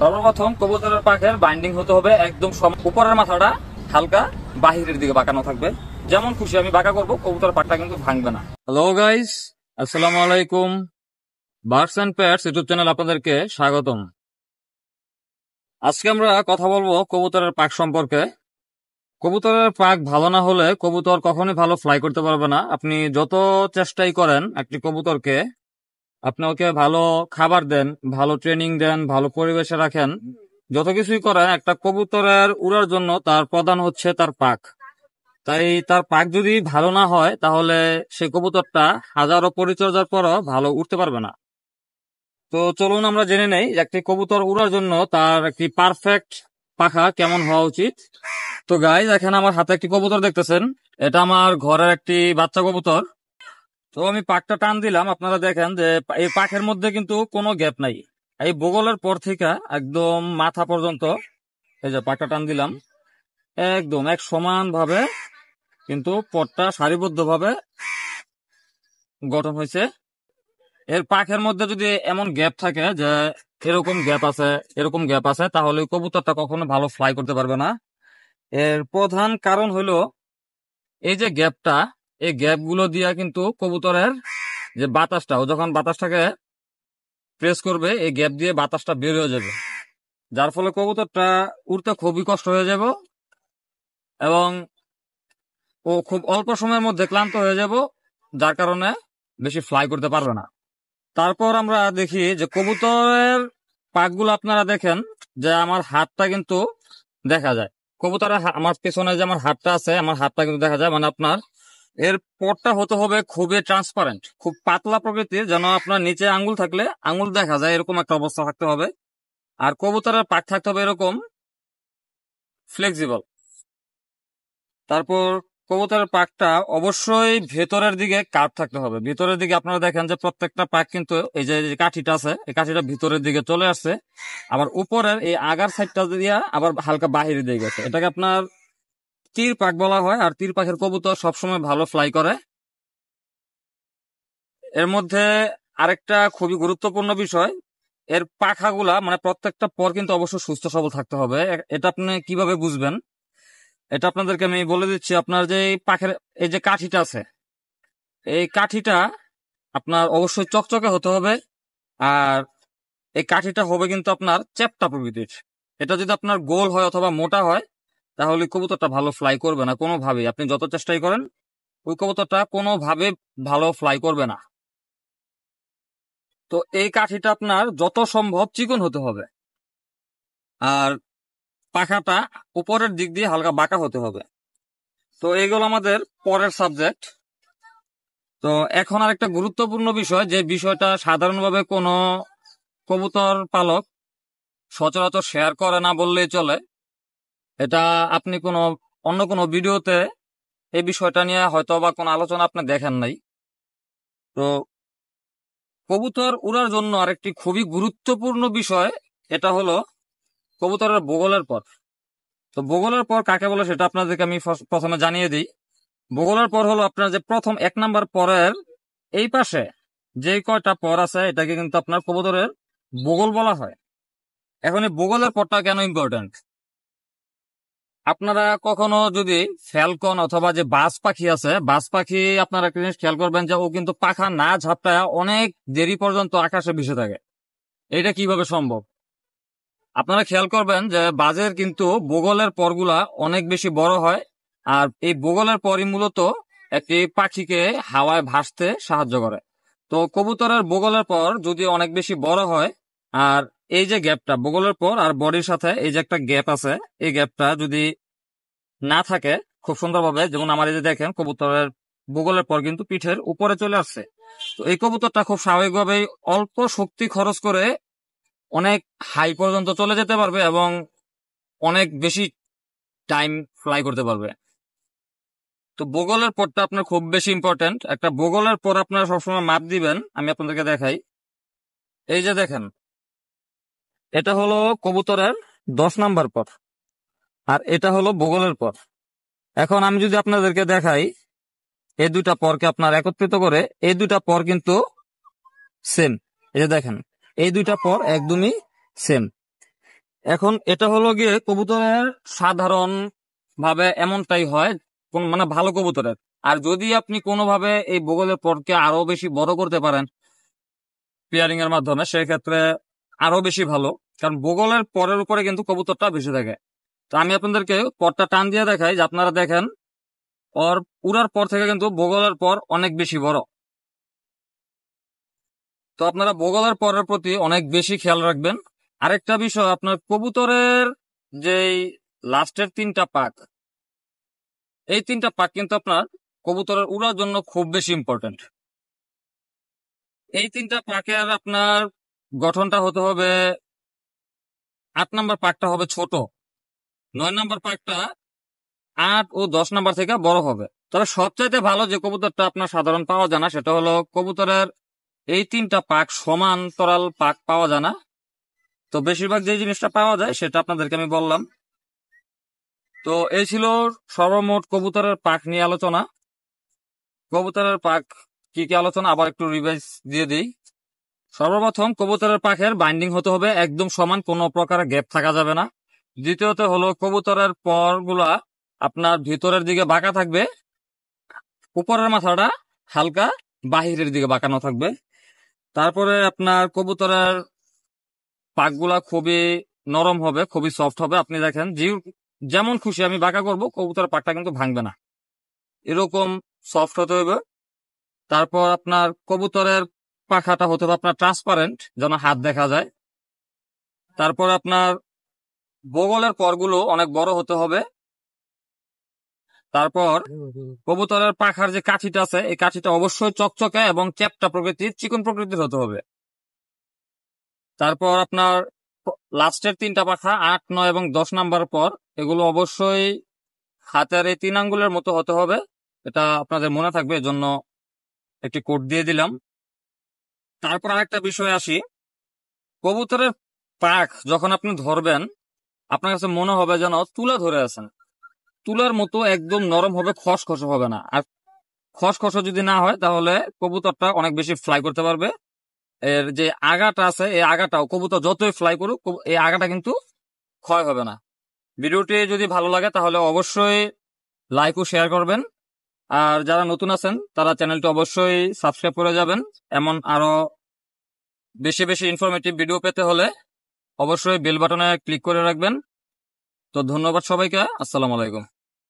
সর্বপ্রথম কবুতরের পাখের বাইন্ডিং হতে হবে একদম উপরের মাথাটা হালকা বাহিরের দিকে বাঁকানো থাকবে। যেমন খুশি আমি বাঁকা করবো, কবুতরের পাখটা কিন্তু ভাঙবে না। হ্যালো গাইস, আসসালামু আলাইকুম। Birds and pets YouTube channel আপনাদেরকে স্বাগতম। আজকে আমরা কথা বলবো কবুতরের পাখ সম্পর্কে। কবুতরের পাখ ভালো না হলে কবুতর কখনোই ভালো ফ্লাই করতে পারবে না। আপনি যত চেষ্টাই করেন একটি কবুতরকে, আপনি ওকে ভালো খাবার দেন, ভালো ট্রেনিং দেন, ভালো পরিবেশে রাখেন, যত কিছুই করেন, একটা কবুতরের উড়ার জন্য তার প্রধান হচ্ছে তার পাখ। তাই তার পাখ যদি ভালো না হয় তাহলে সে কবুতরটা হাজারো পরিচর্যার পরও ভালো উঠতে পারবে না। তো চলুন আমরা জেনে নেই একটি কবুতর উড়ার জন্য তার একটি পারফেক্ট পাখা কেমন হওয়া উচিত। তো গাইস, এখানে আমার হাতে একটি কবুতর দেখতেছেন, এটা আমার ঘরের একটি বাচ্চা কবুতর। তো আমি পাখটা টান দিলাম, আপনারা দেখেন যে এই পাখের মধ্যে কিন্তু কোনো গ্যাপ নাই। এই বগলের পর থেকে একদম মাথা পর্যন্ত এই যে পাখটা টান দিলাম, একদম এক সমান ভাবে কিন্তু পটটা সারিবদ্ধ ভাবে গঠন হয়েছে। এর পাখের মধ্যে যদি এমন গ্যাপ থাকে যে এরকম গ্যাপ আছে, এরকম গ্যাপ আছে, তাহলে কবুতরটা কখনো ভালো ফ্লাই করতে পারবে না। এর প্রধান কারণ হলো এই যে গ্যাপটা, এই গ্যাপ গুলো দিয়া কিন্তু কবুতরের যে বাতাসটা, ও যখন বাতাসটাকে প্রেস করবে এই গ্যাপ দিয়ে বাতাসটা বের হয়ে যাবে, যার ফলে কবুতরটা উড়তে খুবই কষ্ট হয়ে যাবে এবং ও খুব অল্প সময়ের মধ্যে ক্লান্ত হয়ে যাব, যার কারণে বেশি ফ্লাই করতে পারবে না। তারপর আমরা দেখি যে কবুতরের পাখগুলো, আপনারা দেখেন যে আমার হাতটা কিন্তু দেখা যায়। কবুতরের আমার পেছনে যে আমার হাতটা আছে, আমার হাতটা কিন্তু দেখা যায়, মানে আপনার এর পটটা হতে হবে খুবই ট্রান্সপারেন্ট, খুব পাতলা প্রকৃতির, যেন আপনার নিচে আঙ্গুল থাকলে আঙ্গুল দেখা যায় এরকম একটা অবস্থা থাকতে হবে। আর কবুতরের পাখ থাকতে হবে এরকম ফ্লেক্সিবল। তারপর কবুতরের পাখটা অবশ্যই ভেতরের দিকে কাট থাকতে হবে। ভিতরের দিকে আপনারা দেখেন যে প্রত্যেকটা পাখ কিন্তু এই যে কাঠিটা আছে, এই কাঠিটা ভিতরের দিকে চলে আসছে, আবার উপরের এই আগার সাইডটা দিয়ে আবার হালকা বাহিরের দিকে গেছে। এটাকে আপনার তীর পাখ বলা হয়। আর তীর পাখের কবুতর সবসময় ভালো ফ্লাই করে। এর মধ্যে আরেকটা খুবই গুরুত্বপূর্ণ বিষয়, এর পাখাগুলা মানে প্রত্যেকটা পর কিন্তু অবশ্যই সুস্থ সবল থাকতে হবে। এটা আপনি কিভাবে বুঝবেন, এটা আপনাদেরকে আমি বলে দিচ্ছি। আপনার যে পাখের এই যে কাঠিটা আছে, এই কাঠিটা আপনার অবশ্যই চকচকে হতে হবে। আর এই কাঠিটা হবে কিন্তু আপনার চ্যাপ্টা প্রকৃতির। এটা যদি আপনার গোল হয় অথবা মোটা হয় তাহলে কবুতরটা ভালো ফ্লাই করবে না কোনোভাবেই। আপনি যত চেষ্টাই করেন ওই কবুতরটা কোনোভাবে ভালো ফ্লাই করবে না। তো এই কাঠিটা আপনার যত সম্ভব চিকন হতে হবে, আর পাখাটা উপরের দিক দিয়ে হালকা বাঁকা হতে হবে। তো এইগুলো আমাদের পরের সাবজেক্ট। তো এখন আর একটা গুরুত্বপূর্ণ বিষয়, যে বিষয়টা সাধারণভাবে কোনো কবুতর পালক সচরাচর শেয়ার করে না বললেই চলে। এটা আপনি অন্য কোনো ভিডিওতে এই বিষয়টা নিয়ে হয়তো বা কোনো আলোচনা আপনি দেখেন নাই। তো কবুতর উড়ার জন্য আরেকটি খুবই গুরুত্বপূর্ণ বিষয়, এটা হলো কবুতরের বগলের পর। তো বগলের পর কাকে বলে সেটা আপনাদেরকে আমি প্রথমে জানিয়ে দিই। বগলের পর হলো আপনার যে প্রথম 1 নাম্বার পরের এই পাশে যে কয়টা পর আছে, এটাকে কিন্তু আপনার কবুতরের বগল বলা হয়। এখন এই বগলের পরটা কেন ইম্পর্টেন্ট, আপনারা কখনো যদি ফ্যালকন অথবা যে বাজ পাখি আছে, বাজ পাখি আপনারা একটা জিনিস খেয়াল করবেন যে ও কিন্তু পাখা না ঝাপটায় অনেক দেরি পর্যন্ত আকাশে ভেসে থাকে। এটা কিভাবে সম্ভব, আপনারা খেয়াল করবেন যে বাজের কিন্তু বগলের পরগুলা অনেক বেশি বড় হয়। আর এই বগলের পরই মূলত একটি পাখিকে হাওয়ায় ভাসতে সাহায্য করে। তো কবুতরের বগলের পর যদি অনেক বেশি বড় হয়, আর এই যে গ্যাপটা বগলের পর আর বডির সাথে এই যে একটা গ্যাপ আছে, এই গ্যাপটা যদি না থাকে খুব সুন্দরভাবে, যেমন আমার এই যে দেখেন কবুতরের বগলের পর কিন্তু পিঠের উপরে চলে আসছে, তো এই কবুতরটা খুব স্বাভাবিকভাবেই অল্প শক্তি খরচ করে অনেক হাই পর্যন্ত চলে যেতে পারবে এবং অনেক বেশি টাইম ফ্লাই করতে পারবে। তো বগলের পরটা আপনার খুব বেশি ইম্পর্টেন্ট। একটা বগলের পর আপনারা সবসময় মাপ দিবেন, আমি আপনাদেরকে দেখাই। এই যে দেখেন, এটা হলো কবুতরের 10 নাম্বার পর, আর এটা হলো বগলের পর। এখন আমি যদি আপনাদেরকে দেখাই এই দুইটা পরকে আপনার একত্রিত করে, এই দুইটা পর কিন্তু সেম। এই যে দেখেন, এই দুইটা পর একদমই সেম। এখন এটা হলো গিয়ে কবুতরের সাধারণ ভাবে এমনটাই হয় কোন মানে ভালো কবুতরের। আর যদি আপনি কোনোভাবে এই বগলের পরকে আরো বেশি বড় করতে পারেন পেয়ারিং এর মাধ্যমে, সেক্ষেত্রে আরো বেশি ভালো, কারণ বগলের পরের উপরে কিন্তু কবুতরটা বেশি থাকে। তো আমি আপনাদেরকে পরটা টান দিয়ে দেখাই, যে আপনারা দেখেন ওর উড়ার পর থেকে কিন্তু বগলের পর অনেক বেশি বড়। তো আপনারা বগলের পরের প্রতি অনেক বেশি খেয়াল রাখবেন। আরেকটা বিষয়, আপনার কবুতরের যেই লাস্টের 3টা পাক, এই 3টা পাক কিন্তু আপনার কবুতরের উড়ার জন্য খুব বেশি ইম্পর্টেন্ট। এই 3টা পাকের আপনার গঠনটা হতে হবে, 8 নম্বর পাকটা হবে ছোট, 9 নম্বর পাকটা 8 ও 10 নম্বর থেকে বড় হবে। তবে সবচাইতে ভালো যে কবুতরটা আপনার সাধারণ পাওয়া যায় না, সেটা হলো কবুতরের এই 3টা পাক সমান্তরাল পাক পাওয়া যায় না। তো বেশিরভাগ যে জিনিসটা পাওয়া যায় সেটা আপনাদেরকে আমি বললাম। তো এই ছিল সর্বমোট কবুতরের পাক নিয়ে আলোচনা। কবুতরের পাক কি কি আলোচনা আবার একটু রিভাইজ দিয়ে দিই। সর্বপ্রথম কবুতরের পাখের বাইন্ডিং হতে হবে একদম সমান, কোনো প্রকার গ্যাপ থাকা যাবে না। দ্বিতীয়ত হলো কবুতরের পরগুলা আপনার ভিতরের দিকে বাঁকা থাকবে, উপরের মাথাটা হালকা বাহিরের দিকে বাঁকানো থাকবে। তারপরে আপনার কবুতরের পাকগুলা খুবই নরম হবে, খুবই সফট হবে। আপনি দেখেন যেমন খুশি আমি বাঁকা করবো, কবুতরের পাকটা কিন্তু ভাঙবে না, এরকম সফট হতে হবে। তারপর আপনার কবুতরের পাখাটা হতে হবে আপনার ট্রান্সপারেন্ট, যেন হাত দেখা যায়। তারপর আপনার বগলের পরগুলো অনেক বড় হতে হবে। তারপর কবুতরের পাখার যে কাঠিটা আছে, এই কাঠিটা অবশ্যই চকচকে এবং চ্যাপ্টা প্রকৃতির, চিকন প্রকৃতির হতে হবে। তারপর আপনার লাস্টের 3টা পাখা 8, 9 এবং 10 নম্বর পর, এগুলো অবশ্যই হাতের এই 3 আঙ্গুলের মতো হতে হবে। এটা আপনাদের মনে থাকবে, এজন্য একটি কোড দিয়ে দিলাম। তারপর আরেকটা বিষয় আসি, কবুতরের পাখ যখন আপনি ধরবেন, আপনার কাছে মনে হবে যেন তুলা ধরে আছেন, তুলার মতো একদম নরম হবে, খসখসে হবে না। আর খসখসে যদি না হয় তাহলে কবুতরটা অনেক বেশি ফ্লাই করতে পারবে। এর যে আগাটা আছে, এই আগাটাও কবুতর যতই ফ্লাই করুক, এই আগাটা কিন্তু ক্ষয় হবে না। ভিডিওটি যদি ভালো লাগে তাহলে অবশ্যই লাইক ও শেয়ার করবেন। আর যারা নতুন আছেন তারা চ্যানেলটি অবশ্যই সাবস্ক্রাইব করে যাবেন। এমন আরো বেশি বেশি ইনফরমেটিভ ভিডিও পেতে হলে অবশ্যই বেল বাটনে ক্লিক করে রাখবেন। তো ধন্যবাদ সবাইকে, আসসালামু আলাইকুম।